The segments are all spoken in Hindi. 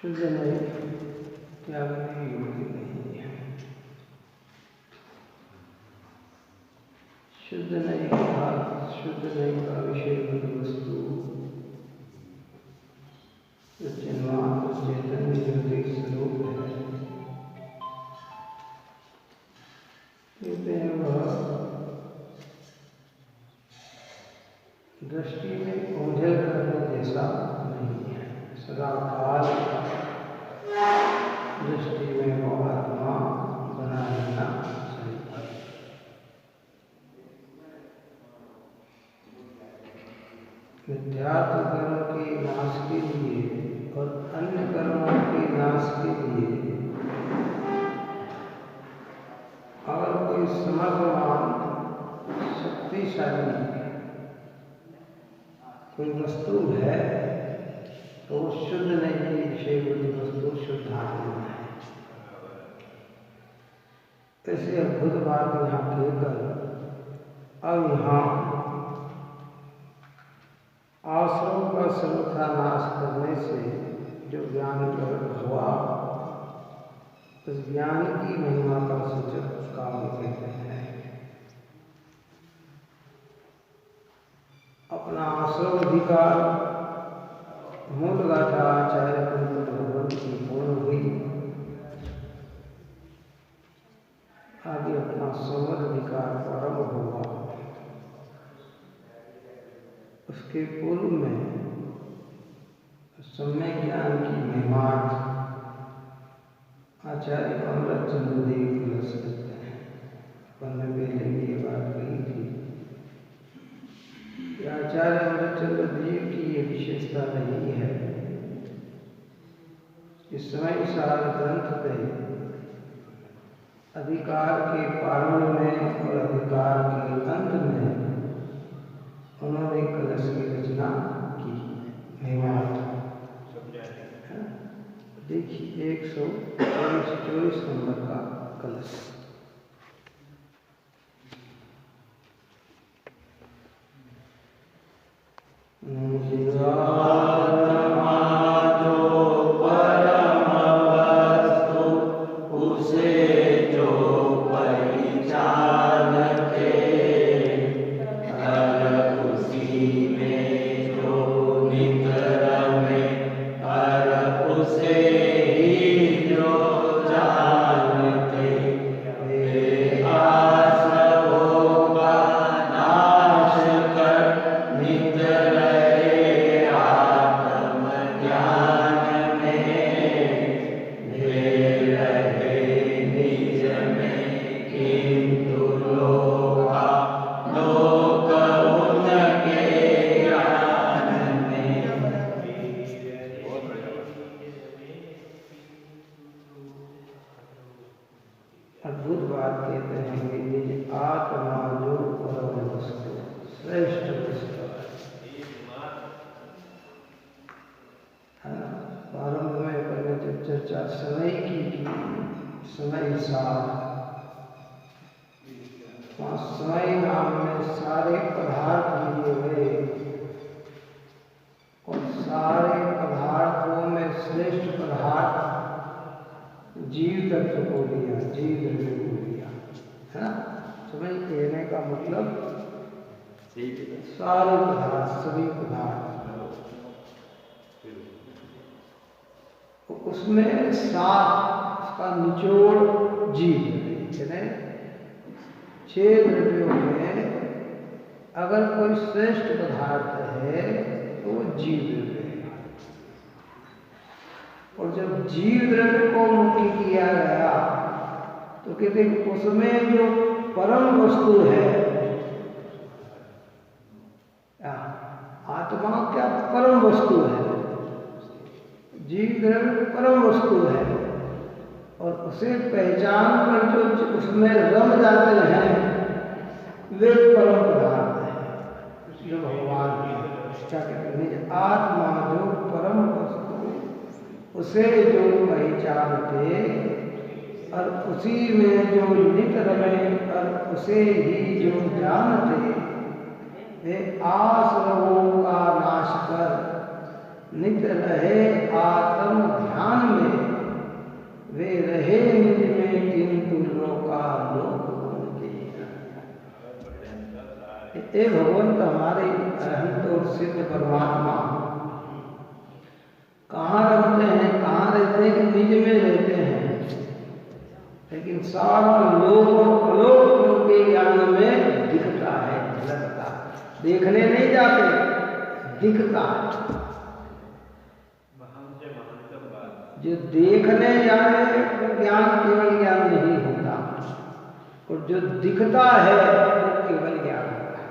शुद्ध नहीं, त्यागने योग्य नहीं है। शुद्ध नहीं का शुद्ध नहीं का विषय वस्तु चिन्मात्र चैतन्य ज्योति स्वरूप है। कहते हैं वह दृष्टि में ओझल करने जैसा नहीं है। सदा काल दृष्टि में वो आत्मा बना रहना चाहिए। विद्यार्थ कर्म के नाश के लिए और अन्य कर्मों के नाश के लिए अगर कोई समर्थवान शक्तिशाली कोई वस्तु है तो शुद्ध नहीं की विषय वस्तु शुद्ध आत्मा है। ऐसे अद्भुत बात यहाँ कहकर अब यहाँ आश्रम का सर्वथा नाश करने से जो ज्ञान प्रकट हुआ उस ज्ञान की महिमा का सूचक काव्य कहते हैं। अपना आश्रम अधिकार मूल गाथा आचार्य भगवान की पूर्ण हुई। आगे अपना संवद अधिकार प्रारंभ हुआ। उसके पूर्व में सम्यक ज्ञान की महिमार्थ आचार्य अमृतचंद्र देव कलश करते हैं। अपन ने पहले भी ये बात कही थी कि आचार्य अमृतचंद्र देव की ये विशेषता नहीं है कि स्वयं सार ग्रंथ पे अधिकार के प्रारंभ में और अधिकार के अंत में उन्होंने कलश की रचना की। महिमार्थ देखिए 124 नंबर का कलश। सार। समय नाम में सारे पदार्थ लिए गए और सारे पदार्थों में श्रेष्ठ पदार्थ जीव तत्व को लिया, जीव द्रव्य को लिया, है ना। समय कहने का मतलब सारे पदार्थ, सभी पदार्थ, उसमें सात का निचोड़ जीव है। 6 द्रव्यों में अगर कोई श्रेष्ठ पदार्थ है तो वो जीव द्रव्य है। और जब जीव द्रव्य को मुक्ति किया गया तो कहते उसमें जो परम वस्तु है, आत्मा क्या परम वस्तु है, जीव द्रव्य परम वस्तु है। और उसे पहचान कर जो उसमें रम जाते हैं वे परम पदार्थ है, जो भगवान क्या कहते हैं, आत्मा जो परम वस्तु उसे जो पहचानते और उसी में जो नित रहे और उसे ही जो जानते, वे आसुरों का नाश कर नित रहे आत्म ध्यान में, वे रहे निज में किंतु लोकालोक उनके। ये भगवंत हमारे अनंत और सिद्ध परमात्मा कहाँ रहते हैं, कहाँ रहते हैं कि निज में रहते हैं, लेकिन सारा लोक और अलोक उनके ज्ञान में दिखता है, झलकता। देखने नहीं जाते, दिखता है। जो देखने जाए वो ज्ञान केवल ज्ञान नहीं होता, और जो दिखता है वो केवल ज्ञान होता है।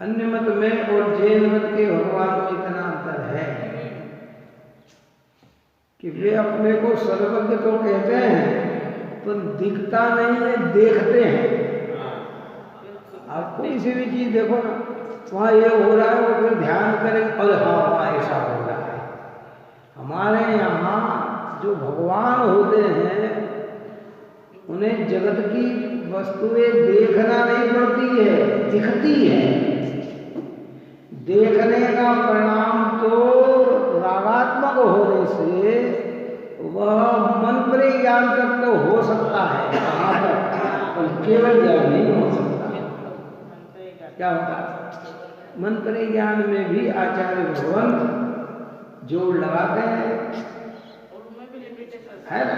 अन्य मत में और जैन मत के भगवान में इतना अंतर है कि वे अपने को सर्वज्ञ तो कहते हैं तो दिखता नहीं है, देखते हैं। आप कोई सी भी चीज देखो ना, वहाँ ये हो रहा है, वो फिर ध्यान करें और हाँ वहाँ ऐसा हो रहा है। हमारे यहाँ जो भगवान होते हैं उन्हें जगत की वस्तुएं देखना नहीं पड़ती है, दिखती है। देखने का परिणाम तो रागात्मक होने से वह मन पर ज्ञान तक तो हो सकता है, कहाँ पर केवल ज्ञान नहीं हो सकता। क्या होता है, मन पर ज्ञान में भी आचार्य भगवंत जोड़ लगाते हैं, है ना।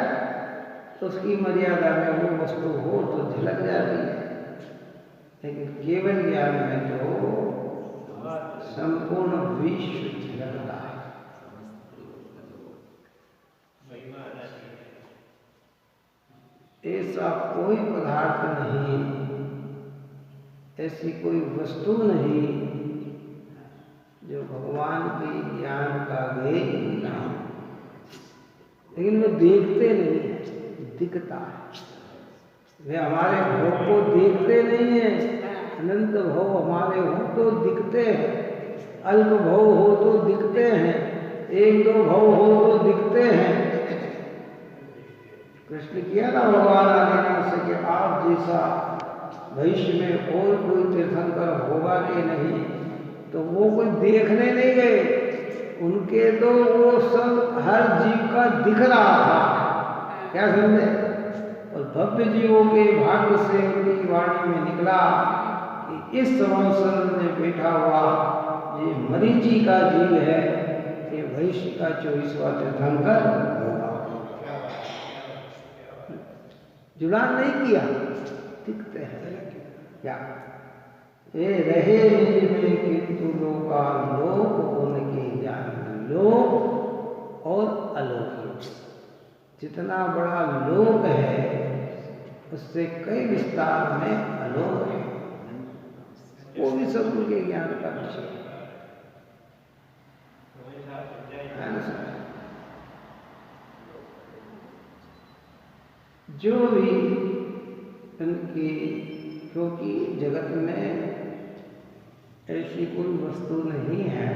तो उसकी मर्यादा में वो वस्तु हो तो झलक जाती है, लेकिन केवल ज्ञान में तो संपूर्ण विश्व झलकता है। ऐसा कोई पदार्थ नहीं, ऐसी कोई वस्तु नहीं जो भगवान के ज्ञान का गेय ना हो। लेकिन वे देखते नहीं है, दिखता है। वे हमारे भोग को देखते नहीं है। अनंत भोग हमारे हो तो दिखते हैं, अल्प भोग हो तो दिखते हैं, 1-2 भोग हो तो दिखते हैं। कृष्ण किया ना भगवान आगे से कि आप जैसा भविष्य में और कोई तीर्थंकर होगा कि नहीं, तो वो कोई देखने नहीं गए, उनके तो वो सब हर जीव का दिख रहा था। क्या समझे? और भव्य जीवों के भाग्य से उनकी वाणी में निकला कि इस संवत्सर में बैठा हुआ ये मरीचि का जीव है, ये भविष्य का 24वां तीर्थंकर होगा। जुड़ान नहीं किया, दिखते हैं क्या? ये रहे निज में किंतु लोकालोक उनके ज्ञान। लोक और अलौकिक, जितना बड़ा लोक है उससे कई विस्तार में अलोक है, वो भी सब उनके ज्ञान का विषय है ना। जो भी उनकी, क्योंकि जगत में ऐसी कोई वस्तु नहीं है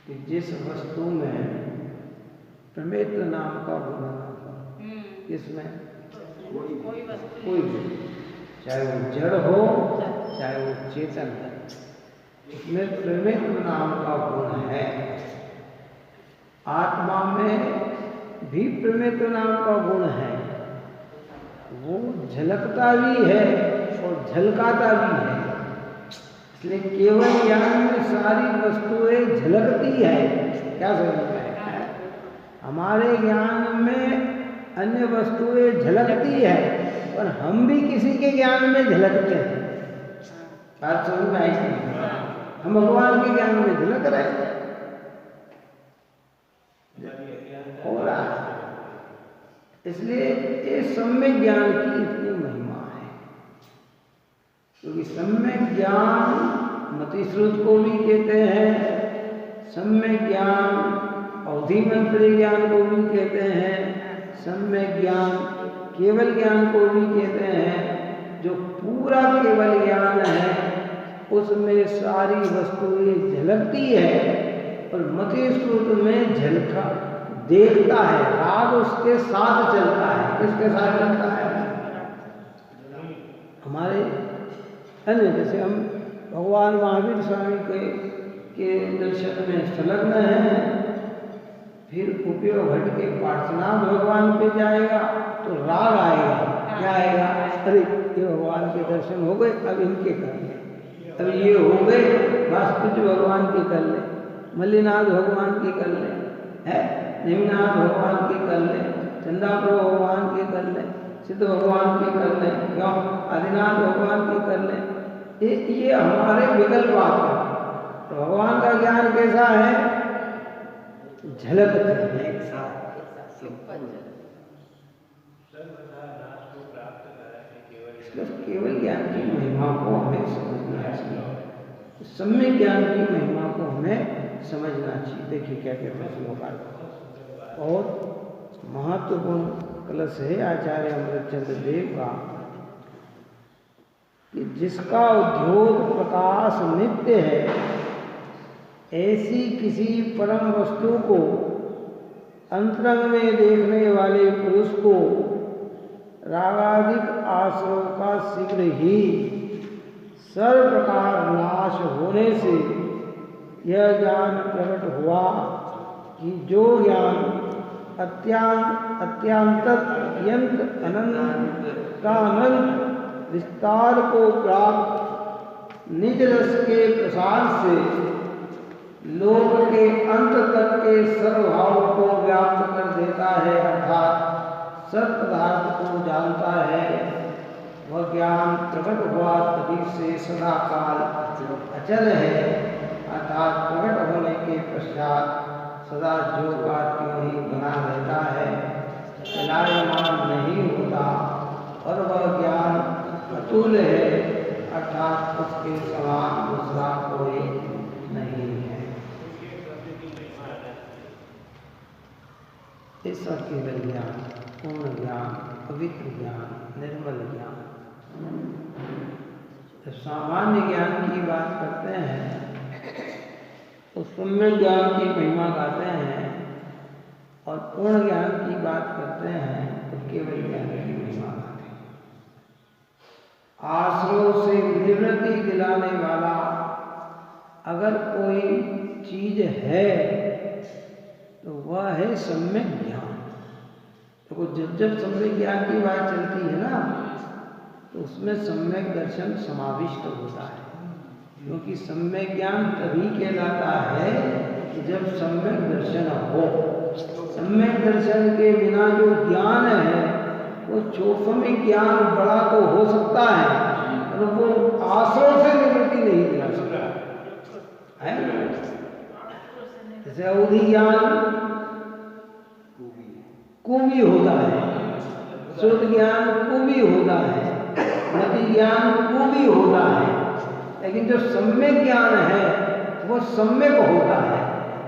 कि जिस वस्तु में प्रमेत्र नाम का गुण ना हो। इसमें कोई भी, चाहे वो जड़ हो चाहे वो चेतन है, इसमें प्रमेत्र नाम का गुण है। आत्मा में भी प्रमेत्र नाम का गुण है, वो झलकता भी है और झलकाता भी है। इसलिए केवल ज्ञान में सारी वस्तुएं झलकती है। क्या समझ में है? हमारे ज्ञान में अन्य वस्तुएं झलकती है, पर हम भी किसी के ज्ञान में झलकते हैं। बात समझ में आई? हम भगवान के ज्ञान में झलक रहे हैं, हो रहा है। इसलिए ये सम्यक ज्ञान की इतनी महिमा है, क्योंकि सम्यक ज्ञान मतिश्रुत को भी कहते हैं, सम्यक ज्ञान अवधि मंत्री ज्ञान को भी कहते हैं, सम्यक ज्ञान केवल ज्ञान को भी कहते हैं। जो पूरा केवल ज्ञान है उसमें सारी वस्तुएं झलकती है, और मतिश्रुत में झलका देखता है, राग उसके साथ चलता है। किसके साथ चलता है? हमारे अन्य, जैसे हम भगवान महावीर स्वामी के दर्शन में संलग्न हैं, फिर उपयोग घट के पार्श्वनाथ भगवान पे जाएगा तो राग आएगा। क्या आएगा? अरे ये भगवान के दर्शन हो गए, अब इनके कर ले, अब ये हो गए, बस कुछ भगवान के कर ले, मल्लीनाथ भगवान के कर ले, है नेमिनाथ भगवान के कर ले, चंदापुर भगवान के कर ले, सिद्ध भगवान के कर ले, क्यों आदिनाथ भगवान के कर ले। ये हमारे विकल्प आते हैं। तो भगवान का ज्ञान कैसा है? झलकते हैं एक साथ। केवल ज्ञान की महिमा को हमें समझना चाहिए, सम्यक ज्ञान की महिमा को हमें समझना चाहिए। देखिए क्या कहते हैं श्लोक, और महत्वपूर्ण कलश है आचार्य अमृतचंद्र देव का, कि जिसका उद्योग प्रकाश नित्य है, ऐसी किसी परम वस्तु को अंतरंग में देखने वाले पुरुष को रागादिक आश्रयों का शीघ्र ही सर्व प्रकार नाश होने से यह ज्ञान प्रकट हुआ कि जो ज्ञान अत्यंत अनंत विस्तार को प्राप्त निज रस के प्रसार से लोक के अंत तक के सर्वभाव को व्याप्त कर देता है, अर्थात सत पदार्थ को जानता है, वह ज्ञान प्रकट हुआ तभी से सदा काल अचल है, अर्थात प्रकट होने के पश्चात सदा जो का त्यों ही बना रहता है, चलायमान नहीं होता, और वह ज्ञान अतुल है, अर्थात उसके समान दूसरा कोई नहीं है। ऐसा केवल ज्ञान, पूर्ण ज्ञान, पवित्र ज्ञान, निर्मल ज्ञान। जब सामान्य ज्ञान की बात करते हैं तो सम्यक ज्ञान की महिमा गाते हैं, और पूर्ण ज्ञान की बात करते हैं तो केवल ज्ञान की महिमा गाते हैं। आश्रयों से निवृत्ति दिलाने वाला अगर कोई चीज है तो वह है सम्यक ज्ञान। तो जब सम्यक ज्ञान की बात चलती है ना, तो उसमें सम्यक दर्शन समाविष्ट होता है, क्योंकि सम्यक ज्ञान तभी कहलाता है कि जब सम्यक दर्शन हो। सम्यक दर्शन के बिना जो ज्ञान है वो चौफमिक ज्ञान बड़ा तो हो सकता है, पर वो आश्रय से निवृत्ति नहीं दिला सकता है। जैसे अवधि ज्ञान को भी होता है, शुद्ध ज्ञान को भी होता है, मति ज्ञान को भी होता है, लेकिन जो सम्यक ज्ञान है वो सम्यक होता है,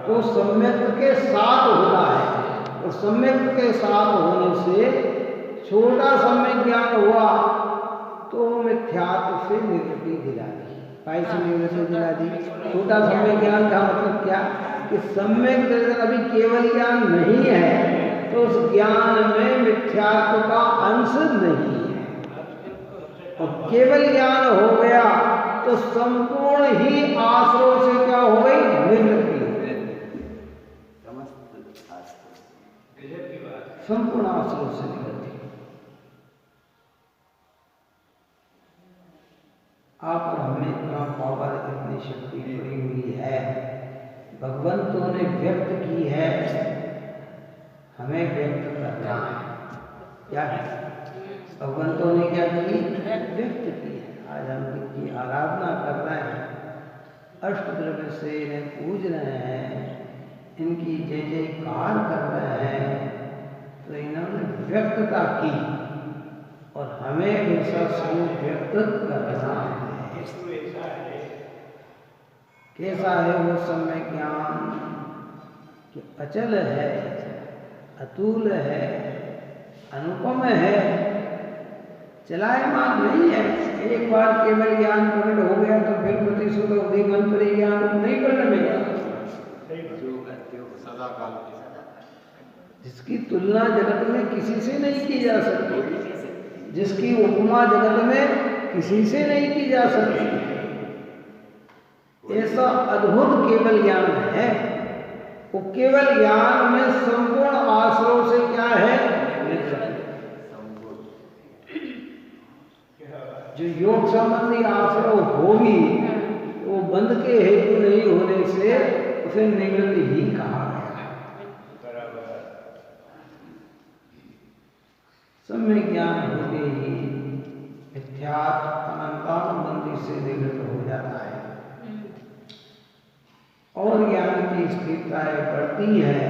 वो सम्यक के साथ होता है, और सम्यक के साथ होने से छोटा सम्यक ज्ञान हुआ तो मिथ्यात्व से निवृत्ति दिला दी। 22 निवृत्ति दिला दी। छोटा सम्यक ज्ञान का मतलब क्या? कि सम्यक दर्शन अभी केवल ज्ञान नहीं है तो उस ज्ञान में मिथ्यात्व का अंश नहीं है, और केवल ज्ञान हो गया तो संपूर्ण ही आश्रयों से क्या हो गई, निवृत्ति। संपूर्ण आश्रयों से निवृत्ति। आप और हमें इतना पावर, इतनी शक्ति पड़ी हुई है, भगवंतों ने व्यक्त की है, हमें व्यक्त करना है। क्या है? भगवंतों ने क्या की? व्यक्त की है। आज हम इनकी आराधना कर रहे हैं, अष्टद्रव्य से इन्हें पूज रहे हैं, इनकी जय जयकार कर रहे हैं, तो इन्होंने व्यक्तता की और हमें ऐसा स्वरूप व्यक्त करना है। कैसा है वो समय ज्ञान कि अचल है, अतुल है, अनुपम है, चलायमान नहीं है। एक बार केवल ज्ञान प्रकट हो गया तो फिर प्रतिशुद्ध अवधि मन पर ज्ञान नहीं करने में, जिसकी तुलना जगत में किसी से नहीं की जा सकती, जिसकी उपमा जगत में किसी से नहीं की जा सकती, ऐसा अद्भुत केवल ज्ञान है। वो केवल ज्ञान में संपूर्ण आश्रयों से क्या है, जो योग संबंधी आश्रय होगी वो बंद के हेतु नहीं होने से उसे निवृत्ति ही कहा गया है। सम्य ज्ञान होते ही मिथ्यात्व अनंतानुबंधी से निवृत्त हो जाता है और ज्ञान की स्थिरताएं बढ़ती है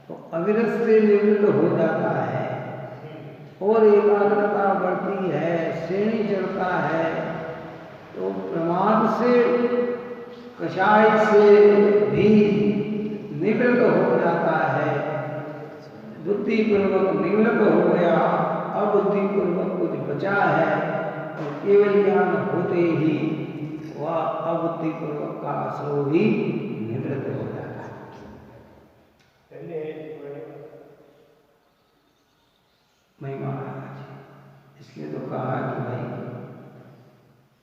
तो अविरत से निवृत्त हो जाता है और एकाग्रता बढ़ती है, श्रेणी चढ़ता है तो प्रमाद से, कषाय से भी निवृत्त हो जाता है। बुद्धि पूर्वक निवृत्त हो गया, अबुद्धि पूर्वक कुछ बचा है और केवल ज्ञान होते ही वह अबुद्धि पूर्वक का आश्रय ही निवृत्त हो जाता है। महिमा इसलिए तो कहा कि भाई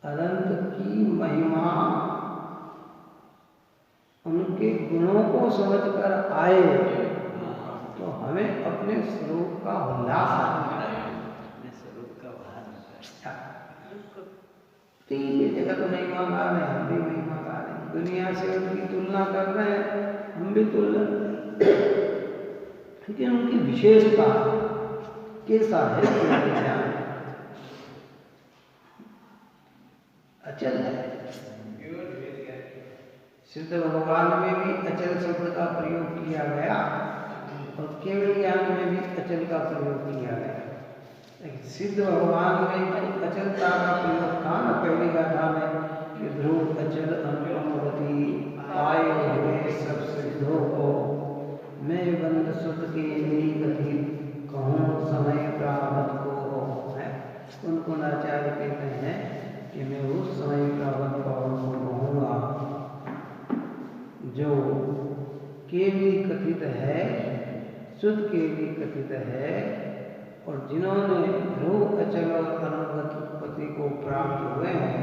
अनंत की महिमा उनके गुणों को समझकर आए तो हमें अपने स्वरूप का उल्लास आता है, अपने स्वरूप का भान। तीन जगह तो महिमा गा रहे, हम भी महिमा गा रहे, दुनिया से उनकी तुलना कर रहे हैं, हम भी तुलना, लेकिन उनकी विशेषता कैसा है, अचल है। सिद्ध भगवान में भी अचल शब्द का प्रयोग किया गया और केवल ज्ञान में भी अचल का प्रयोग किया गया। लेकिन सिद्ध भगवान में अचलता का प्रयोग था ना, पहली गाथा में कि ध्रुव अचल अनुपमवती आए हुए सब सिद्धों को मैं बंद सुध के मेरी गति कहूँ समय प्रावत को है। उनको आचार्य कहते हैं कि मैं उस समय प्रावत पावन को कहूँगा जो केवली कथित है, शुद्ध केवली कथित है और जिन्होंने ध्रुव अचल और अनुपति को प्राप्त हुए हैं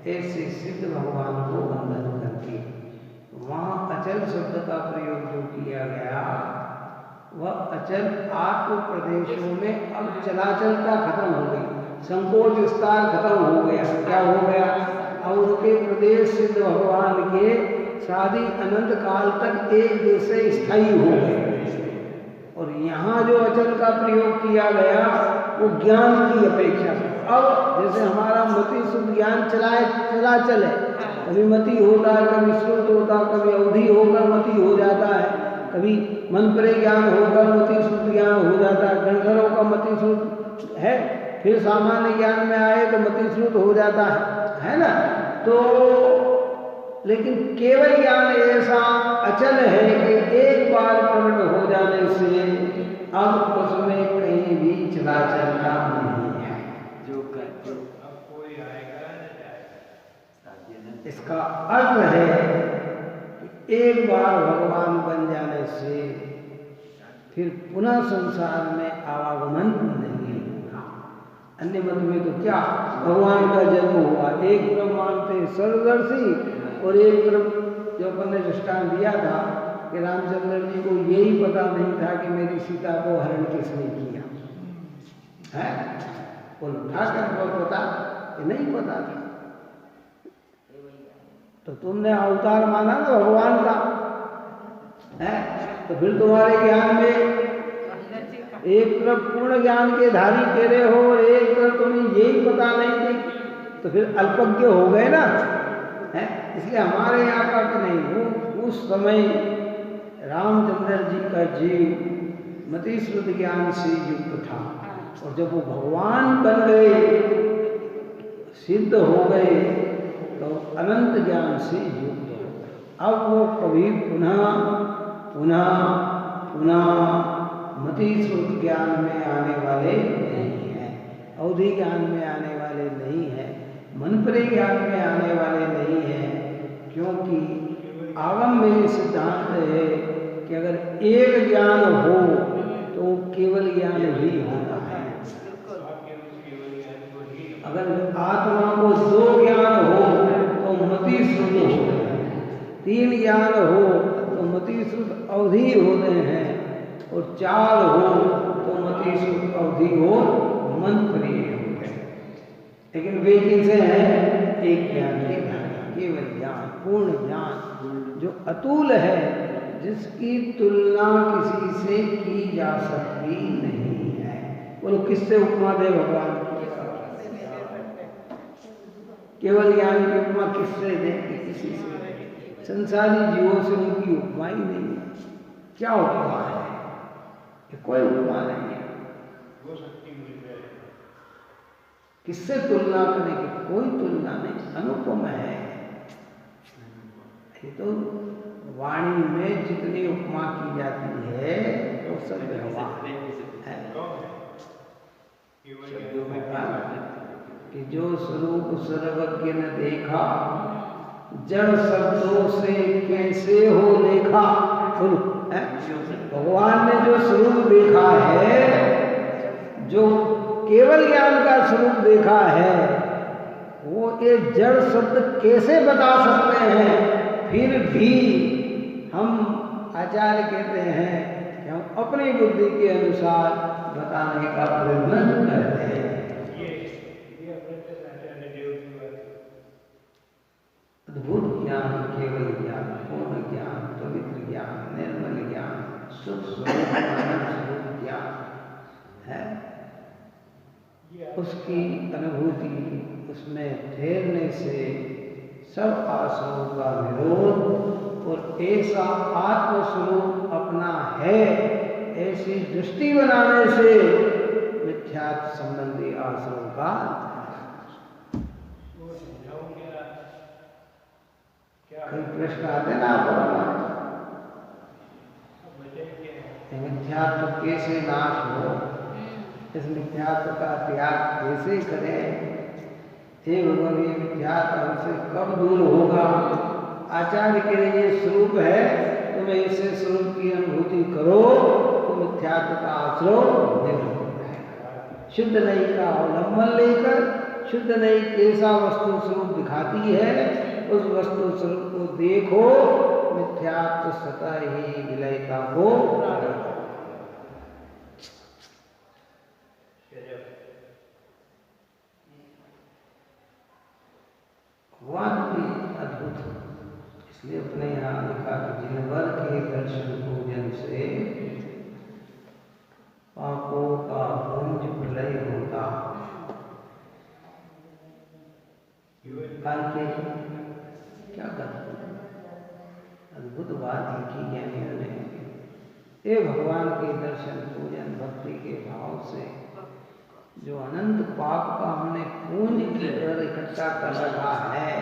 ऐसे सिद्ध भगवान को वंदन करती। वहाँ अचल शब्द का प्रयोग जो किया गया वह अचल आत्म प्रदेशों में अब चलाचलता खत्म हो गई, संकोच विस्तार खत्म हो गया। क्या हो गया? अब उनके प्रदेश सिद्ध भगवान के शादी अनंत काल तक एक जैसे स्थायी हो गए। और यहाँ जो अचल का प्रयोग किया गया वो ज्ञान की अपेक्षा से, अब जैसे हमारा मति शुद्ध ज्ञान चला चले, कभी मति होता है, कभी श्रुत होता है, कभी अवधि होकर मति हो जाता है, कभी मन परे ज्ञान होकर मति शुद्ध ज्ञान हो जाता है। गणधरों का मति शुद्ध है, फिर सामान्य ज्ञान में आए तो मति श्रुत हो जाता है ना। तो लेकिन केवल ज्ञान ऐसा अचल है कि एक बार प्रकट हो जाने से अब उसमें कहीं भी चला चलता नहीं है। जो करते अब कोई आएगा न जाएगा। इसका अर्थ है कि एक बार भगवान बन जाने से फिर पुनः संसार में आवागमन नहीं होगा। अन्य मत में तो क्या भगवान का जन्म हुआ, एक तरफ मानते सर्वदर्शी और एक तरफ जो अपन ने दृष्टांत दिया था कि रामचंद्र जी को यही पता नहीं था कि मेरी सीता को हरण किसने किया है, उठा कर पता कि नहीं पता था। तो तुमने अवतार माना ना भगवान का है, तो फिर तुम्हारे ज्ञान में एक तरफ पूर्ण ज्ञान के धारी तेरे हो और एक तरफ तुम्हें यही पता नहीं थी, तो फिर अल्पज्ञ हो गए ना है। इसलिए हमारे यहाँ का तो नहीं, वो उस समय रामचंद्र जी का जीव मतिश्रुत ज्ञान से युक्त था, और जब वो भगवान बन गए, सिद्ध हो गए, तो अनंत ज्ञान से युक्त हो गए। अब वो कभी पुनः पुनः पुनः मतिश्रुत ज्ञान में आने वाले नहीं हैं, अवधि ज्ञान में आने वाले नहीं हैं, मनपरे ज्ञान में आने वाले नहीं हैं, क्योंकि आगम में सिद्धांत है कि अगर एक ज्ञान हो तो केवल ज्ञान ही होता है। अगर आत्मा को दो ज्ञान हो तो मतिश्रुत हो गए, तीन ज्ञान हो तो मतिश्रुत अवधि होते हैं, और चार हो तो मतिश्रुत अवधि हो मन प्रिय हो गए। लेकिन वे किसे हैं? एक ज्ञान के धारी, केवल ज्ञान, पूर्ण ज्ञान जो अतुल है, जिसकी तुलना किसी से की जा सकती नहीं है। बोलो किससे उपमा दे भगवान? केवल ज्ञान की उपमा किससे दे? किसी से। संसारी जीवों से उनकी उपमा ही नहीं है। क्या उपमा है? कोई उपमा नहीं है। किससे तुलना करने की कोई तुलना नहीं, अनुपम है। ये तो वाणी में जितनी उपमा की जाती है वो सब व्यवहार है कि जो स्वरूप सर्वज्ञ ने देखा, जड़ शब्दों से कैसे हो देखा। भगवान ने जो स्वरूप देखा है, जो केवल ज्ञान का स्वरूप देखा है, वो ये जड़ शब्द कैसे बता सकते हैं? फिर भी हम आचार्य कहते हैं कि हम अपनी बुद्धि के अनुसार बताने का प्रयत्न करते हैं। अद्भुत ज्ञान, केवल ज्ञान, पूर्ण ज्ञान, पवित्र ज्ञान, निर्मल ज्ञान, सुख स्वरूप ज्ञान है। उसकी अनुभूति, उसमें ठहरने से सब आश्रमों का विरोध और ऐसा आत्मस्वरूप अपना है, ऐसी दृष्टि बनाने से मिथ्यात्व संबंधी आश्रम का कई प्रश्न आते ना मिथ्यात्व कैसे नाश हो, इस मिथ्यात्व का त्याग कैसे करें, हे भगवान ये मिथ्यात्व हमसे कब दूर होगा? आचार्य के लिए ये स्वरूप है, तुम्हें इसे स्वरूप की अनुभूति करो तो मिथ्यात्व का आश्रय निवृत्त है। शुद्ध नहीं का अवलंबन लेकर शुद्ध नहीं कैसा वस्तु स्वरूप दिखाती है, उस वस्तु स्वरूप को देखो, मिथ्यात्व सतह ही विलयता को भगवान की अद्भुत। इसलिए अपने यहाँ लिखा कि जिनवर के दर्शन पूजन से पापों का पुंज प्रलय होता। क्या करते अद्भुत बात लिखी ज्ञानियों ने। ये भगवान के दर्शन पूजन भक्ति के भाव से जो अनंत पाप का हमने पूंज की तरह इकट्ठा कर रखा है,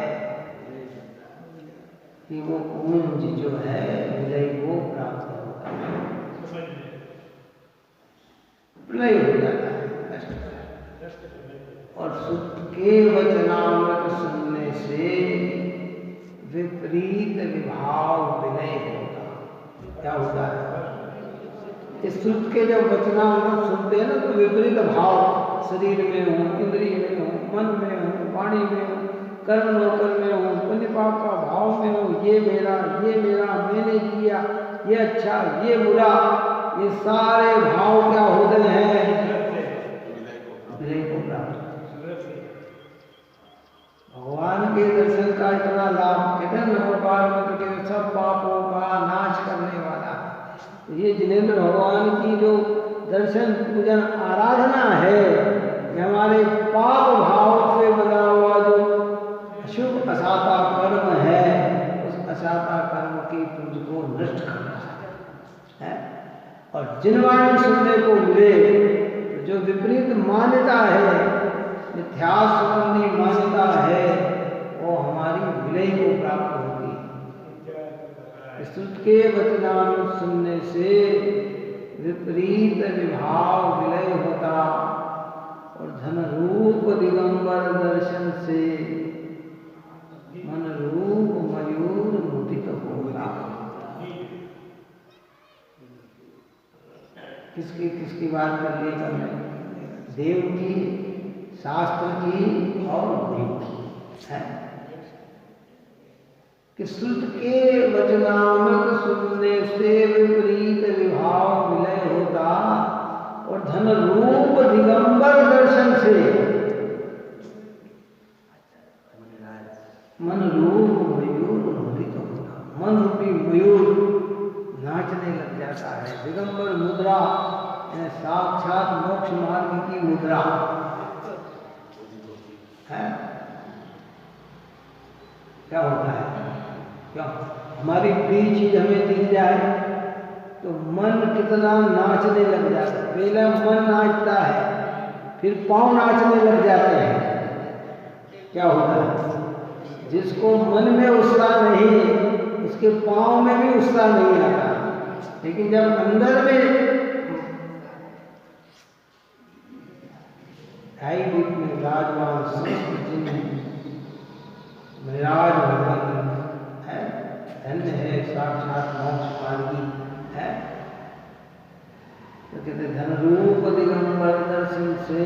कि वो पूंज जो है विलय को प्राप्त होता है, विलय हो जाता है। और सुख के वचनामृत सुनने से विपरीत विभाव विलय होता। क्या होता है? इस श्रुति के जब वचनामृत सुनते हैं ना तो विपरीत भाव शरीर में हो, इंद्रिय में हो, मन में हो, वाणी में हो, कर्म नौकर में हो, पुण्य पाप का भाव में हो, ये मेरा, मैंने किया, ये अच्छा, ये बुरा, ये सारे भाव क्या होते हैं? विलय को प्राप्त। भगवान के दर्शन का इतना लाभ, इधर नंबर बार के सब पापों का नाश करने वाला। तो ये जिनेंद्र भगवान की जो दर्शन पूजन आराधना है, ये हमारे पाप भाव से बना हुआ जो अशुभ असाता कर्म है, उस असाता कर्म की पुंज को नष्ट करना है। और जिन वाणी सुनने को मिले जो विपरीत मान्यता है, मिथ्यास संबंधी मान्यता है, वो हमारी विलय को प्राप्त होगी। श्रुति के वचनामृत सुनने से विपरीत विभाव विलय होता और धन रूप दिगंबर दर्शन से मन रूप मयूर मुदित होता। किसकी बात कर ली हमने? देव की, शास्त्र की और जीव की है कि श्रुति के वचनामृत सुनने से विपरीत विभाव विलय होता और धन रूप दिगंबर दर्शन से मन रूप मयूर मुदित होता। मन रूपी मयूर नाचने लग जाता है। दिगंबर मुद्रा साक्षात मोक्ष मार्ग की मुद्रा है। क्या होता है? क्या हमारी प्रिय चीज हमें दी जाए तो मन कितना नाचने लग जाता है। पहले मन नाचता है, फिर पांव नाचने लग जाते हैं। क्या होता है? जिसको मन में उत्साह नहीं, उसके पांव में भी उत्साह नहीं आता। लेकिन जब अंदर में ढाई दीप में विराजमान समस्त जिन विराज भगवान है, धन्य है, साक्षात मोक्ष मार्गी है। तो कहते धन रूप दिगंबर दर्शन से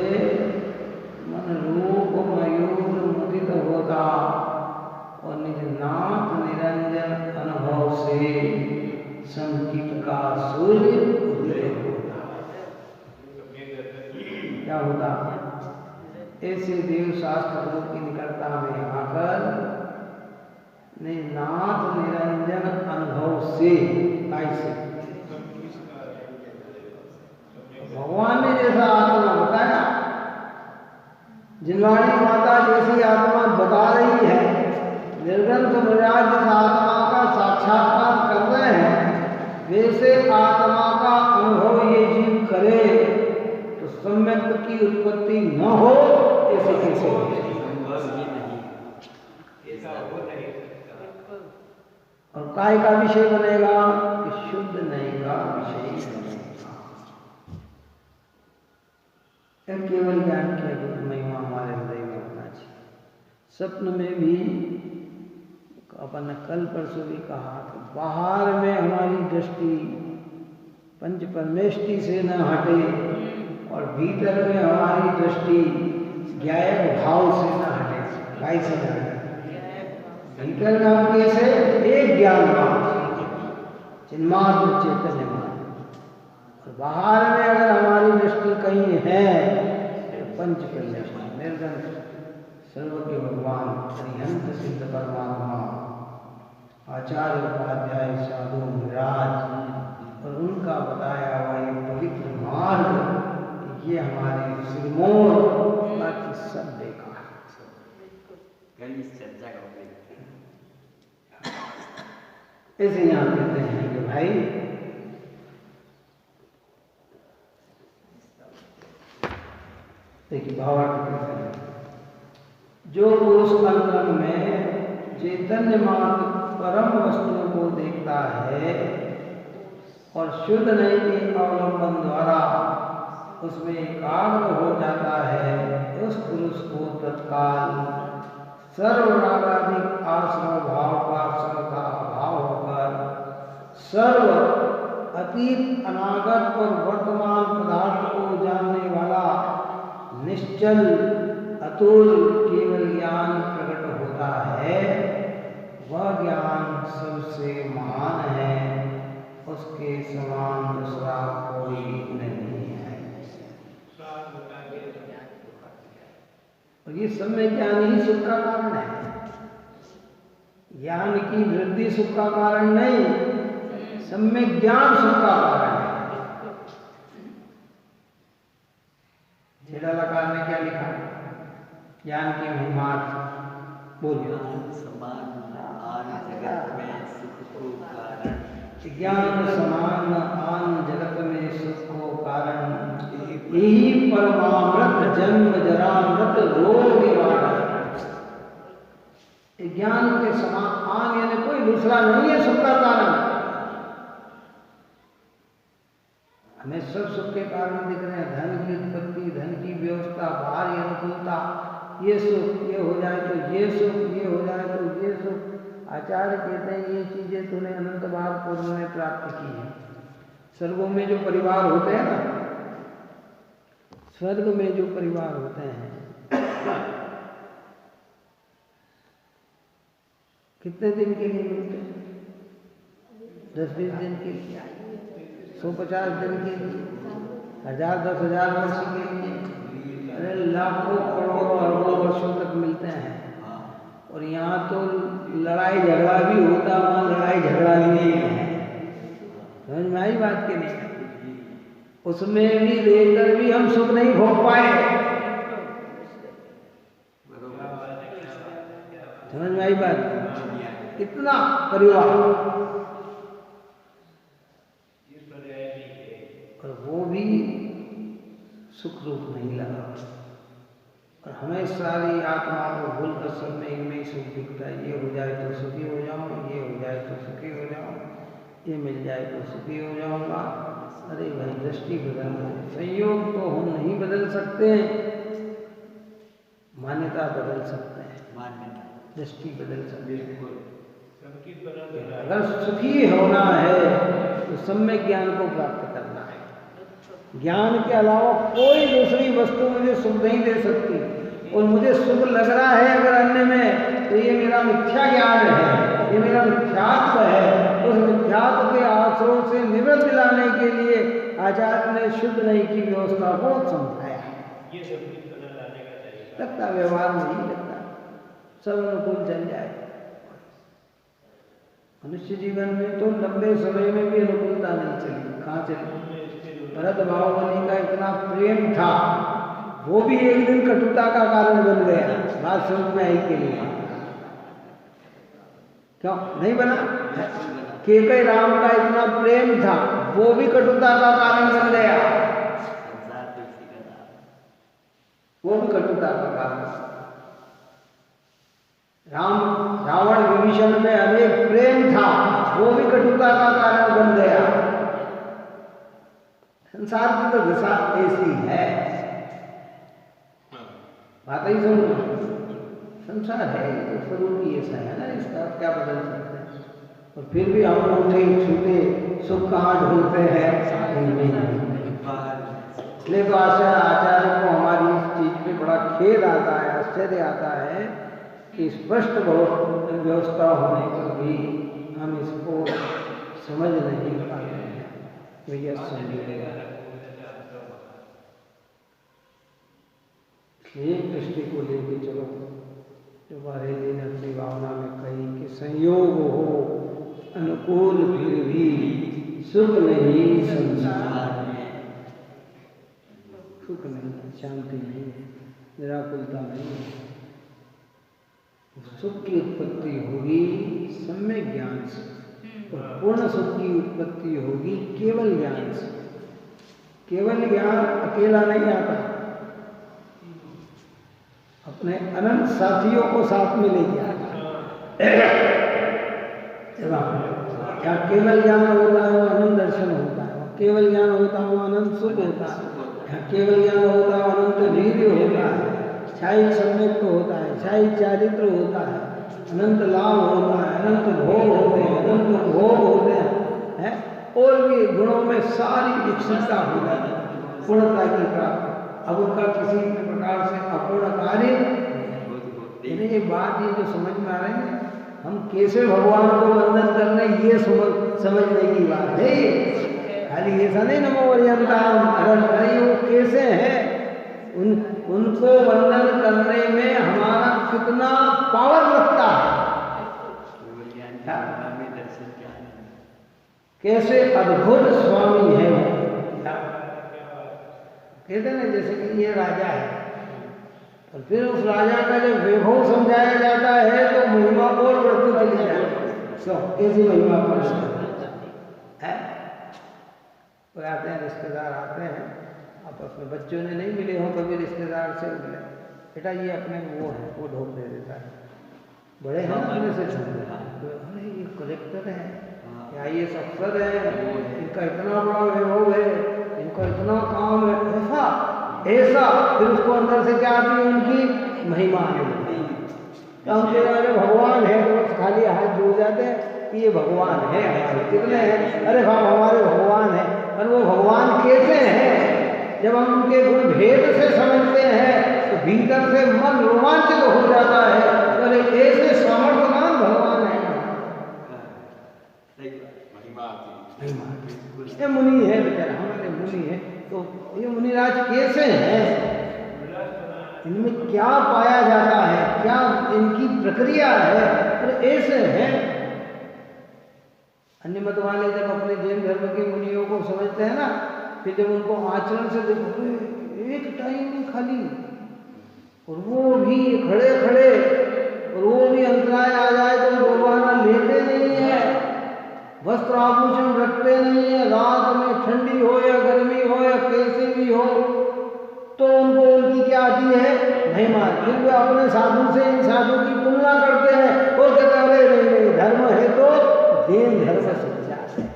मन रूप मयूर मुदित होता और निज नाथ निरंजन अनुभव से संगीत का सूर्य उदय होता। क्या होता? ऐसे देव शास्त्र की निकटता में आकर नाथ निरंजन अनुभव से कैसे भगवान ने जैसा आत्मा बताया, जिनवाणी माता जैसी आत्मा बता रही है, निर्गंथ मुराद जिस आत्मा का साक्षात्कार कर रहे हैं, वैसे आत्मा का अनुभव ये जीव करे तो सम्यक की उत्पत्ति न हो, ऐसे कैसे हो? और काय का विषय बनेगा कि शुद्ध नहीं का विषय बनेगा। केवल ज्ञान की अद्भुत महिमा हमारे हृदय में होना चाहिए। स्वप्न में भी अपन ने कल परसों भी कहा कि बाहर में हमारी दृष्टि पंच परमेष्टि से न हटे और भीतर में हमारी दृष्टि ज्ञायक भाव से न हटे। कैसे न हटे? भीतर में हम कैसे? एक ज्ञान चिन्मात्र चैतन्य और बाहर में अगर हमारी दृष्टि कहीं है तो पंच परमेष्टि निर्गुण सर्व के भगवान हरिहंत सिद्ध परमात्मा आचार्य उपाध्याय साधु महाराज और उनका बताया हुआ ये पवित्र मार्ग, ये हमारे सिरमौर बाकी सब देखा ऐसे यहाँ कहते हैं कि भाई देखिए भावार्थ कहते हैं, जो पुरुष अंतरंग में चैतन्य मात्र परम वस्तु को देखता है और शुद्ध नहीं के अवलंबन द्वारा उसमें एकाग्र हो जाता है, उस पुरुष को तत्काल सर्वरागादि आश्रय भाव का सर्वथा अभाव होकर सर्व अतीत अनागत और वर्तमान पदार्थ को जानने वाला निश्चल अतुल केवल ज्ञान प्रकट होता है, वह ज्ञान सबसे महान है, उसके समान दूसरा कोई नहीं है। और ये सम्य ज्ञान ही सुख का कारण है। ज्ञान की वृद्धि सुख का कारण नहीं, सम्यक ज्ञान सुख का कारण है। लकार ने क्या लिखा? ज्ञान की महिमा बोलिए। ज्ञान समान आन जगत में सुख को कारण, यही परमामृत जन्म जरा मृत रोग निवारण। ज्ञान के समान आन यानी कोई दूसरा नहीं है सुख का कारण। हमें सब सुख के कारण दिख रहे हैं, धन की उत्पत्ति, धन की व्यवस्था, बाहर अनुकूलता, ये सुख, ये हो जाए तो ये सुख, ये हो जाए तो ये सुख। आचार्य कहते हैं ये चीजें तूने अनंत बार पूर्व में प्राप्त की है। स्वर्गों में जो परिवार होते हैं ना, स्वर्ग में जो परिवार होते हैं कितने दिन के लिए मिलते हैं? 10-20 दिन के लिए, 150 दिन के लिए, 1000-10,000 वर्ष के लिए, अरे लाखों करोड़ों अरबों वर्षों तक मिलते हैं। और यहाँ तो लड़ाई झगड़ा भी होता, वहाँ लड़ाई झगड़ा भी नहीं है। समझ में आई बात के नहीं? उसमें भी रहकर भी हम सुख नहीं भोग पाए। समझ में आई बात? कितना परिवार, और वो भी सुख रूप नहीं लगा। और हमें सारी आत्मा को भूल कर सब में इनमें सुख दिखता है। ये हो जाए तो सुखी हो जाऊँ, ये हो जाए तो सुखी हो जाऊँ, ये मिल जाए तो सुखी हो जाऊँगा। अरे भाई दृष्टि बदल रहे, संयोग तो हम नहीं बदल सकते, मान्यता बदल सकते हैं, दृष्टि बदल सकते हैं। अगर सुखी होना है तो सम्यक ज्ञान को प्राप्त करना है। ज्ञान के अलावा कोई दूसरी वस्तु मुझे सुख नहीं दे सकती। और मुझे सुख लग रहा है अगर अन्य में, तो ये मेरा मिथ्या ज्ञान है, ये मेरा मिथ्यात्व है। उस मिथ्यात्व के आश्रयों से निवृत्त दिलाने के लिए आचार्य ने शुद्ध नहीं की व्यवस्था को समझाया। लगता व्यवहार नहीं लगता, सब अनुकूल चल जाए। मनुष्य जीवन में तो लंबे समय में भी अनुकूलता नहीं चली, कहाँ चली? भरत बाहुबली का इतना प्रेम था, वो भी एक दिन कटुता का कारण बन गया। बात समझ में आई के लिए? क्यों नहीं बना? केकई राम का इतना प्रेम था, वो भी कटुता का कारण बन गया। वो भी कटुता का कारण। रावण विभीषण में अनेक प्रेम था, वो भी कटुता का कारण बन गया। संसार की तो दिशा ऐसी है, बात ही समझो। संसार है तो स्वरूप ही ऐसा है ना, इसका क्या बदल सकते हैं? और फिर भी हम उठे छूटे सुख कहाँ ढूंढते हैं? इसलिए तो आचार्य को हमारी इस चीज पे बड़ा खेद आता है, आश्चर्य आता है कि स्पष्ट व्यवस्था होने पर भी हम इसको समझ नहीं पाते हैं। भैया समझिएगा, एक दृष्टि को लेके चलो जो बारेली ने अपनी भावना में कही कि संयोग हो अनुकूल फिर भी सुख नहीं संसार में। सुख नहीं, शांति नहीं, निराकुलता नहीं। सुख की उत्पत्ति होगी सम्यक ज्ञान से, और पूर्ण सुख की उत्पत्ति होगी केवल ज्ञान से। केवल ज्ञान अकेला नहीं आता, अपने अनंत साथियों को साथ में लेके आता। क्या केवल ज्ञान होता है वो अनंत दर्शन होता है, केवल ज्ञान होता है वो अनंत सुख होता है, केवल ज्ञान होता है अनंत वीर्य होता है, छाई सम्यक होता है, छाई चारित्र होता है, अनंत लाभ होता है, अनंत भोग होते हैं, अनंत भोग होते हैं, और भी गुणों में सारी विकसितता हो जाती है, पूर्णता की प्राप्ति। अब उनका किसी प्रकार से अपूर्ण कार्य नहीं। ये बात ये जो समझ में आ रही है, हम कैसे भगवान को वंदन करने, ये समझने की बात है। खाली ऐसा नहीं नमो पर्यंताम, अरे वो कैसे है, उनको वंदन करने में हमारा कितना पावर लगता है, कैसे अद्भुत स्वामी है वो। कहते ना जैसे कि ये राजा है, और फिर उस राजा का जब वैभव समझाया जाता है तो महिमा और बढ़ती चली जाती है। कैसी महिमा पर है। कोई आते हैं, रिश्तेदार आते हैं आपस में, बच्चों ने नहीं मिले हों कभी, रिश्तेदार से मिले, बेटा ये अपने वो है, वो ढोक दे देता है, बड़े हैं अपने से छोटे, अरे ये कलेक्टर है या ये अफसर है, इनका इतना बड़ा वैभव है, इनका इतना काम है, ऐसा ऐसा। फिर उसको अंदर से क्या आती है, उनकी महिमा है। तो हम कह रहे भगवान है, तो खाली हाथ जोड़ जाते हैं कि ये भगवान है हमारे, कितने हैं, अरे हाँ हमारे भगवान है। पर वो भगवान कैसे हैं, जब हम उनके गुण भेद से समझते हैं तो भीतर से मन रोमांचित हो जाता है, अरे ऐसे सामर्थ्यवान भगवान है। ये मुनि है बेचारा, हमारे मुनि है, तो ये मुनिराज कैसे हैं, इनमें क्या पाया जाता है, क्या इनकी प्रक्रिया है, और ऐसे हैं। अन्य मत वाले जब अपने जैन धर्म के मुनियों को समझते हैं ना, फिर जब उनको आचरण से देखो, एक टाइम में खाली, और वो भी खड़े खड़े, और वो भी अंतराय आ जाए तो दोबारा लेते नहीं है, वस्त्र आभूषण रखते नहीं है, रात में ठंडी हो या गर्मी हो या कैसी भी हो, तो उनको उनकी क्या आती है, महिमा। फिर वे अपने साधु से इन साधु की तुलना करते हैं, और कहते हैं अरे नहीं, धर्म है तो जैन धर्म सच्चा है।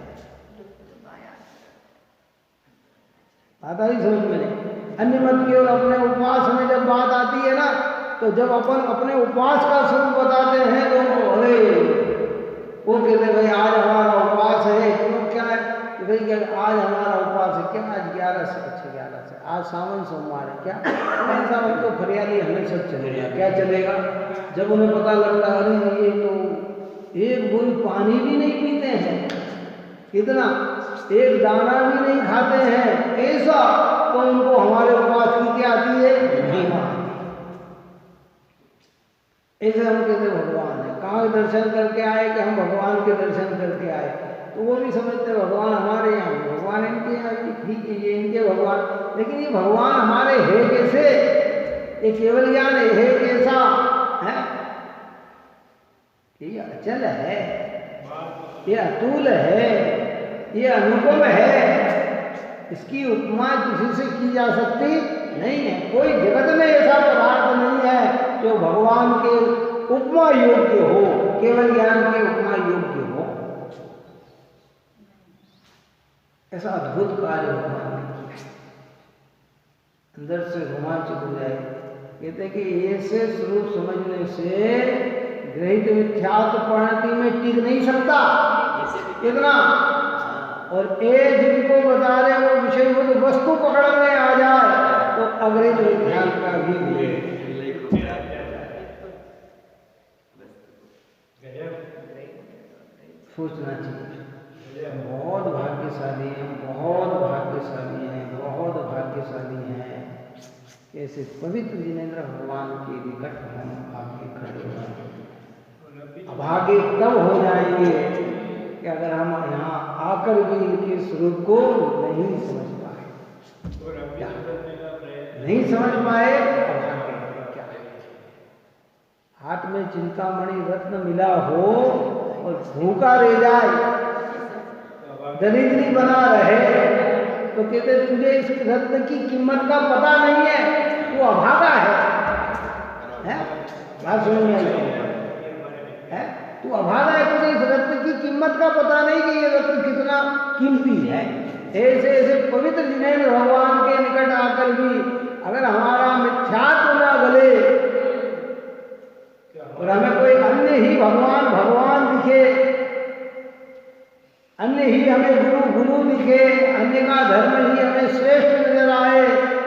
आता ही समझ में नहीं। अन्य मत की और अपने उपवास में जब बात आती है ना, तो जब अपन अपने उपवास का स्वरूप बताते हैं तो अरे वो कहते भाई आज हमारा उपवास है, तो क्या है कि भाई क्या आज हमारा उपवास है, क्या आज 11 से, अच्छा 11 से, आज सावन सोमवार है, क्या ऐसा हम तो फरियाली हमेशा चलेगा, क्या चलेगा। जब उन्हें पता लगता है अरे ये तो एक बूंद पानी भी नहीं पीते हैं, कितना, एक दाना भी नहीं खाते हैं, ऐसा, तो उनको हमारे उपवास की क्या आती है, महिमा। ऐसे हम कहते भगवान है, कहाँ दर्शन करके आए कि हम भगवान के दर्शन करके आए, तो वो भी समझते भगवान हमारे यहाँ, भगवान इनके यहाँ, ठीक है ये इनके भगवान, लेकिन ये भगवान हमारे है कैसे, ये केवल ज्ञान है कैसा है, ये अचल है, ये अतुल है, ये अनुपम है, इसकी उपमा किसी से की जा सकती नहीं है। कोई जगत में ऐसा पदार्थ नहीं है जो भगवान के उपमा योग्य हो, केवल ज्ञान के उपमा योग्य हो। ऐसा अद्भुत कार्य भगवान ने किया, अंदर से रोमांचित हो जाए। कहते हैं कि ऐसे स्वरूप समझने से ग्रहित मिथ्यात्व परिणति में टिक नहीं सकता, कितना, और जिनको बता रहे वो विषय वो तो वस्तु पकड़ने आ जाए तो अग्रिम ध्यान का भी मिले। सोचना चाहिए, बहुत भाग्यशाली हैं, बहुत भाग्यशाली हैं, बहुत भाग्यशाली हैं। ऐसे पवित्र जिनेंद्र भगवान के निकट हम आके खड़े हो। अभागे तब हो जाएंगे कि अगर हम यहाँ आकर भी इनके स्वरूप को नहीं समझ पाए, नहीं समझ पाए, क्या हाथ में चिंतामणि रत्न मिला हो और भूखा रह जाए, दरिद्री बना रहे, तो कहते तुझे इस रत्न की कीमत का पता नहीं है, तू अभागा है? बात समझ में आई है? तू अभागा है, तुझे इस रत्न की कीमत का पता नहीं कि ये रत्न कितना कीमती है। ऐसे ऐसे पवित्र जिनेंद्र भगवान के निकट आकर भी अगर हमारा मिथ्यात्व न गले और हमें कोई अन्य ही ही हमें गुरु गुरु दिखे, अन्य का धर्म ही हमें श्रेष्ठ नजर आए,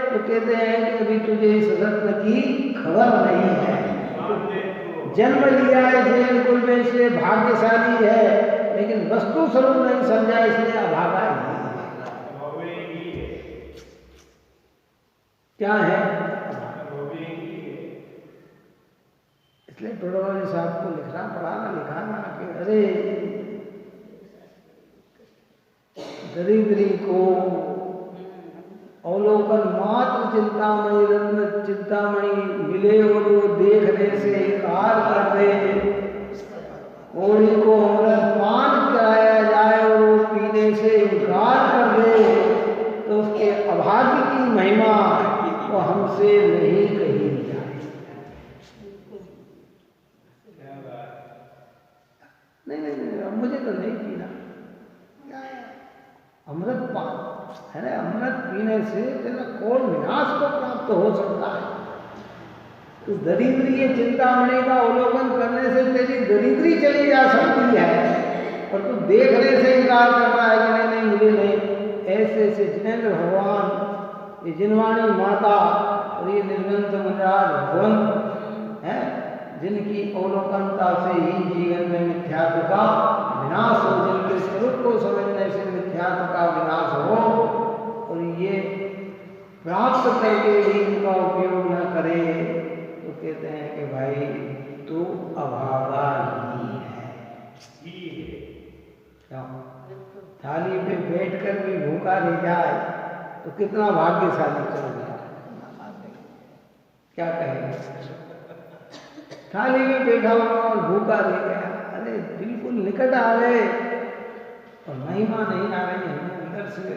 तो कहते हैं कि अभी तुझे इस रत्न की खबर नहीं है। जन्म लिया है जैन कुल में इसलिए भाग्यशाली है, लेकिन वस्तु स्वरूप नहीं समझा इसलिए अभागा ही है। क्या है? इसलिए टोडरमल साहब को लिखना पढ़ाना लिखाना कि अरे दरिद्री को अवलोकन मात्र चिंतामणि रत्न चिंतामणि मिले और वो देखने से इनकार कर दे, कोड़ी को अमृत पान कराया जाए और वो पीने से इनकार कर दे, तो उसके अभाग्य की महिमा वो हमसे नहीं कही जाए। नहीं, मुझे तो नहीं पीना। अमृत पान है ना, अमृत पीने से तेरा कौन विनाश को प्राप्त हो सकता है। तो दरिद्री चिंतामणि का अवलोकन करने से तेरी दरिद्री चली जा सकती है, और तू देखने से इनकार करता है कि नहीं मुझे नहीं। ऐसे ऐसे जिनेंद्र भगवान, ये जिनवाणी माता और ये निर्गंध मुनिराज भगवंत है, जिनकी अवलोकनता से ही जीवन में मिथ्यात्व का विनाश हो, जिनके स्वरूप को समझने से मिथ्यात्व का विनाश हो, और ये प्राप्त करके भी इनका उपयोग न करे, तो कहते हैं कि भाई तू अभागा ही है। क्यों? थाली पे बैठकर भी भूखा रह जाए तो कितना भाग्यशाली चल गया। क्या कहेंगे? थाली में बैठा हुआ और भूखा रह गया, अरे बिल्कुल निकट आ गए और महिमा नहीं आ रही है अंदर से,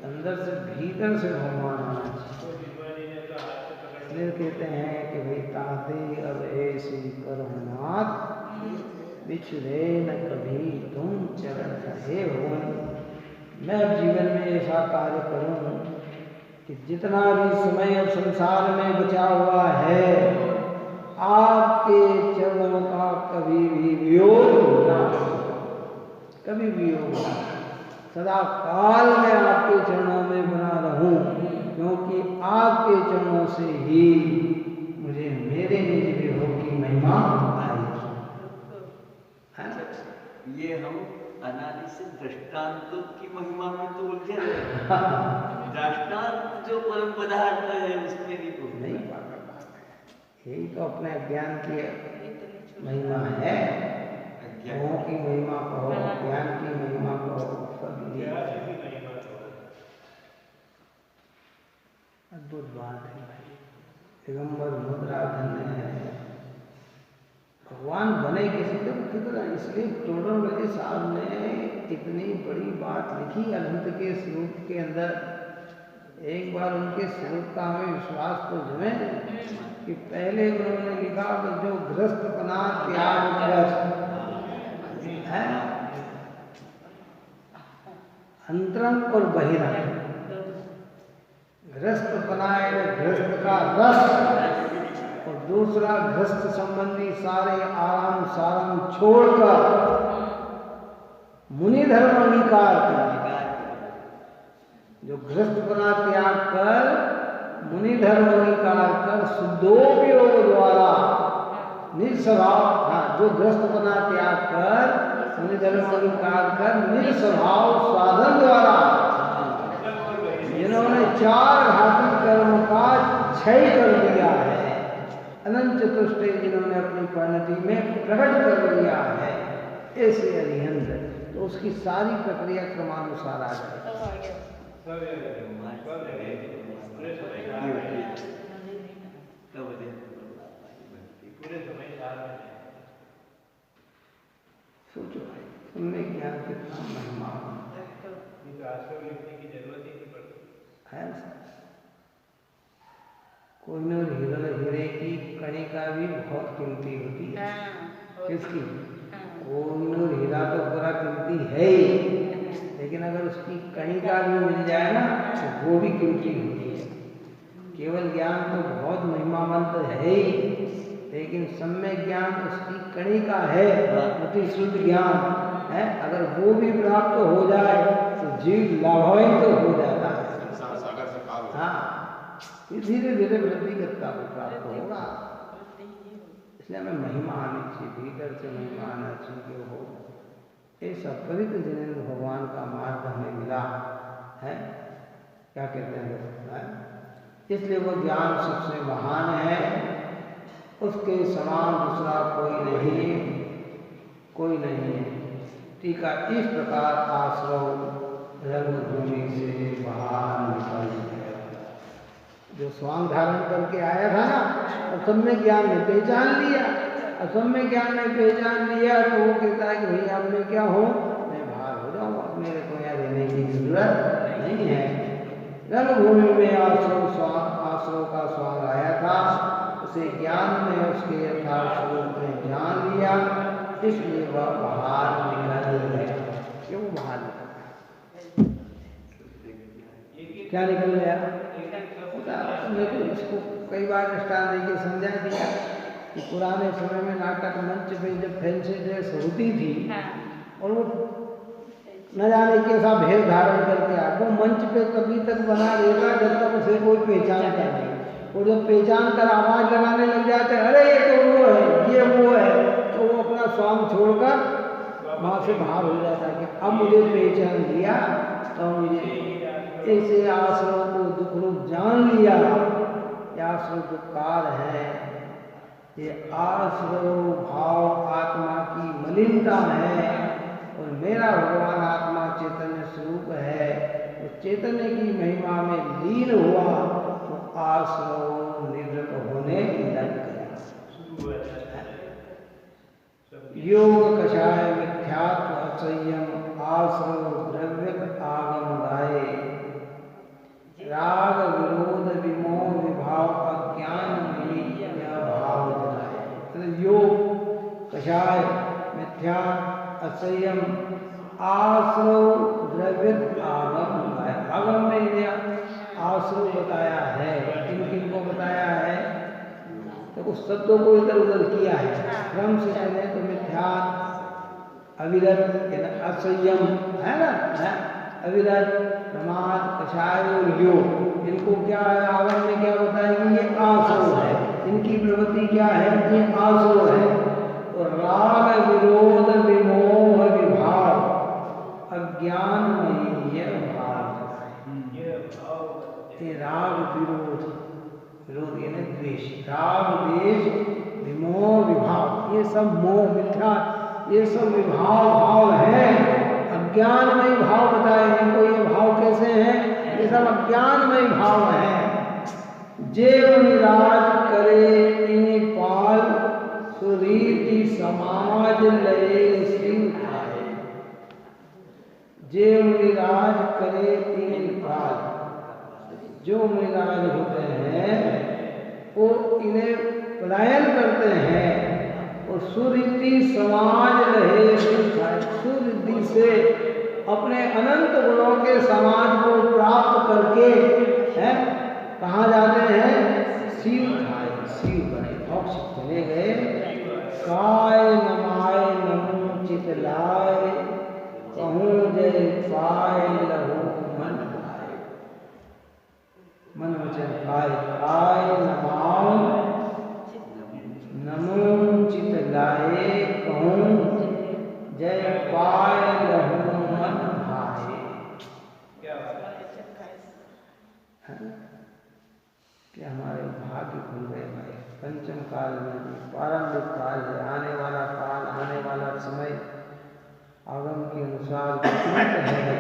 अंदर से भीतर से भगवान आना चाहिए। इसलिए कहते हैं कि भाई ताते अब ऐसी करमनाथ बिछड़े न कभी तुम चरण रहे हो। मैं अब जीवन में ऐसा कार्य करूं कि जितना भी समय अब संसार में बचा हुआ है, आपके चरणों का कभी भी वियोग ना हो, कभी वियोग ना, सदा काल में आपके चरणों में बना रहूं, क्योंकि आपके चरणों से ही मुझे मेरे निज विभो की महिमा आई। ये हम अनादि से दृष्टांत की महिमा में तो उलझे रहे, दृष्टांत जो परम पदार्थ है उसमें भी तो नहीं पाता। यही तो अपने अज्ञान की महिमा है। मोह की महिमा कहो, ज्ञान की महिमा कहो, अद्भुत बात है भाई। दिगंबर मुद्रा धन्य है, भगवान बने किसी को कितना। इसलिए टोडरमल साहब ने इतनी बड़ी बात लिखी अनंत के स्वरूप के अंदर। एक बार उनके स्वरूप का हमें विश्वास तो जमे कि पहले उन्होंने लिखा कि जो गृहस्थपना त्याग है, अंतरंग और बहिरंग। गृहस्थपना है गृहस्थ का रस, और दूसरा गृहस्थ संबंधी सारे आराम साराम छोड़कर मुनि धर्म अंगीकार कर, जो गृहस्थपना त्याग कर मुनि धर्म अंगीकार कर शुद्धोपयोग द्वारा निस्वभाव, जो गृहस्थपना त्याग कर मुनि धर्म अंगीकार कर निस्वभाव साधन द्वारा जिन्होंने 4 घाती कर्म का क्षय कर दिया है, अनंत चतुष्टय जिन्होंने अपनी परिणति में प्रकट कर लिया है, ऐसे अरिहंत, तो उसकी सारी प्रक्रिया क्रमानुसार आ जाएगी। सोचो भाई, सुनने ज्ञान कितना महिमा है। कोहिनूर हीरे की कणिका भी बहुत कीमती होती है। किसकी? कोहिनूर हीरा तो पूरा कीमती है ही, लेकिन अगर उसकी कणिका भी मिल जाए ना तो वो भी कीमती होती है। केवल ज्ञान तो बहुत महिमावंत है ही, लेकिन सम्यक ज्ञान उसकी कणिका है, अति शुद्ध ज्ञान है, अगर वो भी प्राप्त हो जाए तो जीव लाभान्वित तो हो जाता है। हाँ, ये धीरे धीरे वृद्धि करता वो प्राप्त होगा। इसलिए हमें महिमा आनी चाहिए, भीतर से महिमा आना चाहिए। हो ऐसा पवित्र जिनेंद्र भगवान का मार्ग हमें मिला है, क्या कहते हैं, इसलिए वो ज्ञान सबसे महान है, उसके समान दूसरा कोई नहीं है। टीका इस प्रकार आश्रव रंगभूमि से बाहर निकल गया। जो स्वांग धारण करके आया था ना, और सब में ज्ञान ने पहचान लिया, और सब में ज्ञान ने पहचान लिया तो वो कहता है कि भैया अब मैं क्या हूँ, मैं बाहर हो जाऊँ, अब मेरे को यहाँ रहने की जरूरत नहीं है। रंगभूमि में आश्रव का स्वांग आया था, उसे ज्ञान में उसके यथार्थ स्वरूप में जान लिया, इसलिए वह बाहर निकल गया। क्यों बाहर निकल गया, क्या निकल गया? मैं तो इसको कई बार दृष्टांत देके समझा दिया कि पुराने समय में नाटक मंच पे जब फैंसी ड्रेस होती थी और वो न जाने कैसा भेष धारण करके आ, वो मंच पे तभी तक बना रहेगा जब तक उसे कोई पहचान कर नहीं, और जब पहचान कर आवाज लगाने लग जाते अरे ये तो वो है, ये वो है, तो वो अपना स्वांग छोड़कर वहाँ से बाहर हो जाता है कि अब मुझे पहचान लिया, तो मुझे ऐसे आश्रव को दुख रूप जान लिया। ये आश्रव दुखकार है, ये आश्रव भाव आत्मा की मलिनता है, और मेरा भगवान आत्मा चैतन्य स्वरूप है, वो चैतन्य की महिमा में लीन हुआ तो आश्रव निवृत्त होने लग गया। योग कषाय मिथ्यात्व असंयम आश्रव द्रव्य आगम गाये, राग विरोध विमोह विभाव अज्ञान भाव जलाए। योग कषाय मिथ्या असंयम आश्रव द्रव्य आगम गाये। आगम में इन्हें आश्रव बताया है, किन किन को बताया है, तो उस शब्दों को इधर उधर किया है क्रम से चले तो मिथ्या अविरत असंयम है ना, अविरत प्रमाद कषाय और योग, इनको क्या है आगम में क्या बताएंगे, ये आश्रव है, इनकी प्रवृत्ति क्या है, ये आश्रव है। और राग विरोध विमोह विभाव अज्ञान में ये भाव, ये राग विरोध, विरोध यानी द्वेष, राग द्वेष विमोह विभाव, ये सब मोह मिथ्या, ये सब विभाव भाव है, अज्ञानमय भाव बताए। इनको ये भाव कैसे हैं, ये सब अज्ञानमय भाव है। जेव निराज करे इन पाल सुरीति समाज लय सिंह खाए। जेव निराज करे इन पाल, जो निराज होते हैं वो इन्हें पलायन करते हैं, और सुरीति समाज रहे सुरीति से अपने अनंत गुणों के समाज को प्राप्त करके हैं कहाँ जाते हैं, शिव खाए, शिव बने, मोक्ष चले गए। काय नमाय नमो चित लाए, कहूँ जय पाए लहू मन पाए। मन वचन काय, काय नमाओ नमो चित लाए, कहूँ जय पाए लहू मन भाए। क्या हमारे भाग्य खुल गए भाई। पंचम काल में भी प्रारंभिक काल है, आने वाला काल, आने वाला समय आगम के अनुसार है।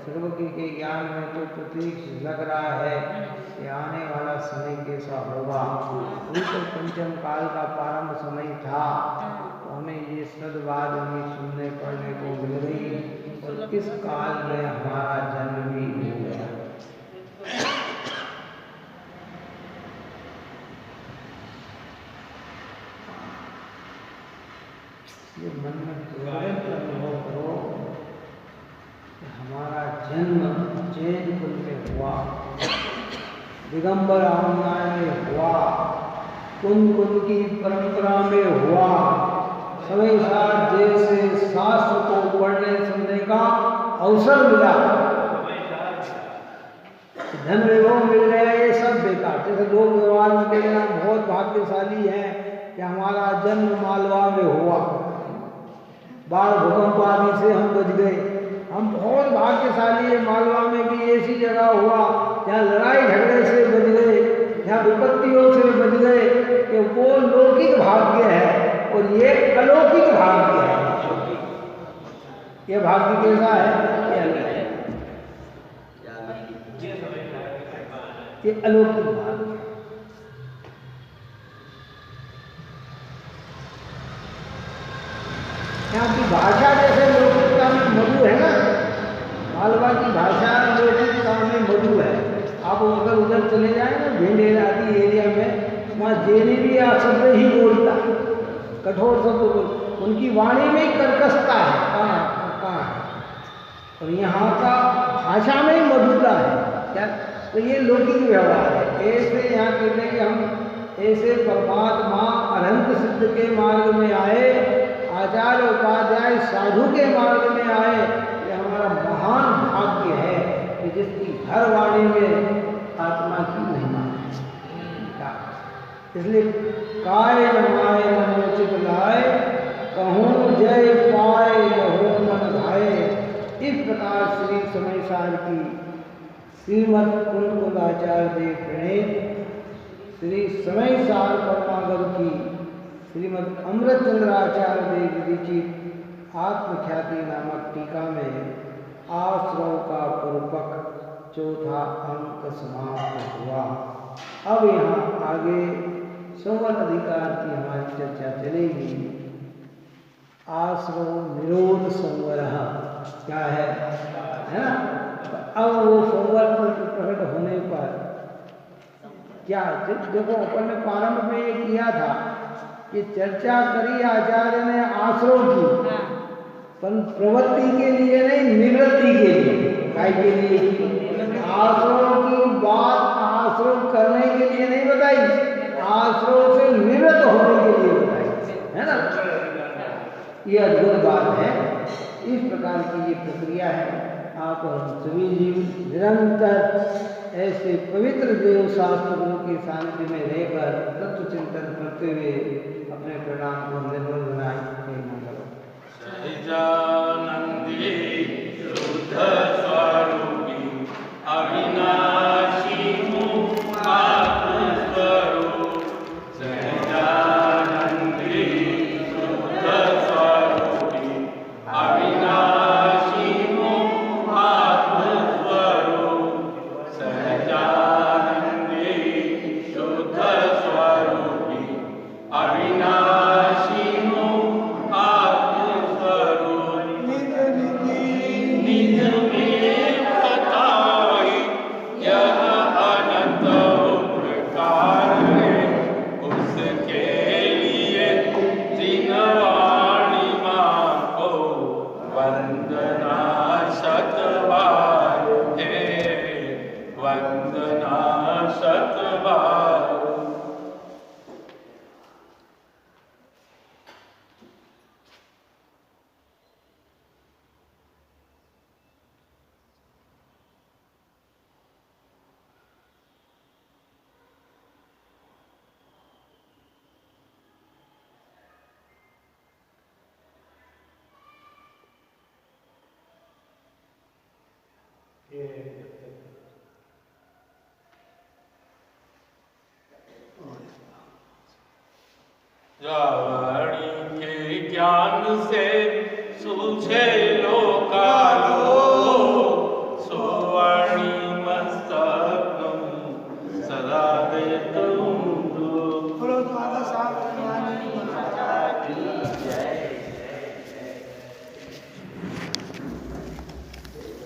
सर्वज्ञ के ज्ञान में तो प्रतीक लग रहा है कि आने वाला समय कैसा होगा। तो पंचम काल का प्रारंभ समय था, तो हमें ये सदवाद भी सुनने पढ़ने को मिल गई, और इस काल में हमारा जन्म भी हो गया। ये मन में तुरंत अनुभव करो कि हमारा जन्म जैन कुल में हुआ, दिगंबर आमनाय में हुआ, कुंद की परंपरा में हुआ। समय साथ जैसे शास्त्र को पढ़ अवसर मिला, धन वैभव मिल गया, ये सब बेकार। जैसे लोग व्यवहार में कह रहे हैं हम बहुत भाग्यशाली हैं कि हमारा जन्म मालवा में हुआ, बाढ़ भूकंप आदि से हम बच गए, हम बहुत भाग्यशाली है, मालवा में भी ऐसी जगह हुआ जहाँ लड़ाई झगड़े से बच गए, जहाँ विपत्तियों से बच गए, कि वो लौकिक भाग्य है और ये अलौकिक भाग्य है। ये भाग्य कैसा है? ये अलग है, ये अलौकिक भाग्य है। यहाँ की भाषा जैसे लौकिकता में मधु है ना, मालवा की भाषा लौकिकता में मधु है। आप अगर उधर चले जाए ना भिंड आदि एरिया में, वहाँ जेनी भी शब्द ही बोलता है, कठोर शब्द बोल, उनकी वाणी में ही कर्कशता है, कहाँ है, और यहाँ का भाषा में ही मधुरता है क्या। तो ये लौकिक व्यवहार है। ऐसे यहाँ कहते हैं कि हम ऐसे परमात्मा अनंत सिद्ध के मार्ग में आए, आचार्य उपाध्याय साधु के मार्ग में आए, ये हमारा महान भाग्य है कि जिसकी हर वाणी में आत्मा की महिमा है। इसलिए काय नमाय नमोचित लाए, कहूँ जय पाए लहो मन भाए। इस प्रकार श्री समय सार की श्रीमद कुंद आचार्य देव प्रणीत श्री समय सार परमागम की श्रीमद अमृत चंद्राचार्य देव विरचित आत्मख्याति नामक टीका में आश्रव का पूर्वक चौथा अंक समाप्त हुआ। अब यहाँ आगे संवत अधिकार की हमारी चर्चा चलेगी। आश्रव निरोध संवरः क्या है ना। अब वो संवर प्रकट होने पर क्या, देखो अपन ने प्रारंभ में ये किया था कि चर्चा करी आचार्य ने आश्रव की, पर प्रवृत्ति के लिए नहीं, निवृत्ति के लिए। काय के लिए? आश्रव की बात आश्रव करने के लिए नहीं बताई, आश्रव से निवृत्त होने के लिए बताई, है ना। ये अद्भुत बात है। इस प्रकार की ये प्रक्रिया है। आप सभी जीव निरंतर ऐसे पवित्र देव शास्त्र गुरु के सानिध्य में रहकर तत्व चिंतन करते हुए अपने परिणाम को निर्मल बनाए। सहजानंदी शुद्ध स्वरूपी अविनाशी आत्मस्वरूप, सहजानंदी शुद्ध स्वरूपी अविनाशी आत्मस्वरूप, सहजानंदी शुद्ध स्वरूपी अविनाशी वाणी के ज्ञान से सूझे लोकालो, सुवाणी मस्तक सदा देतुम।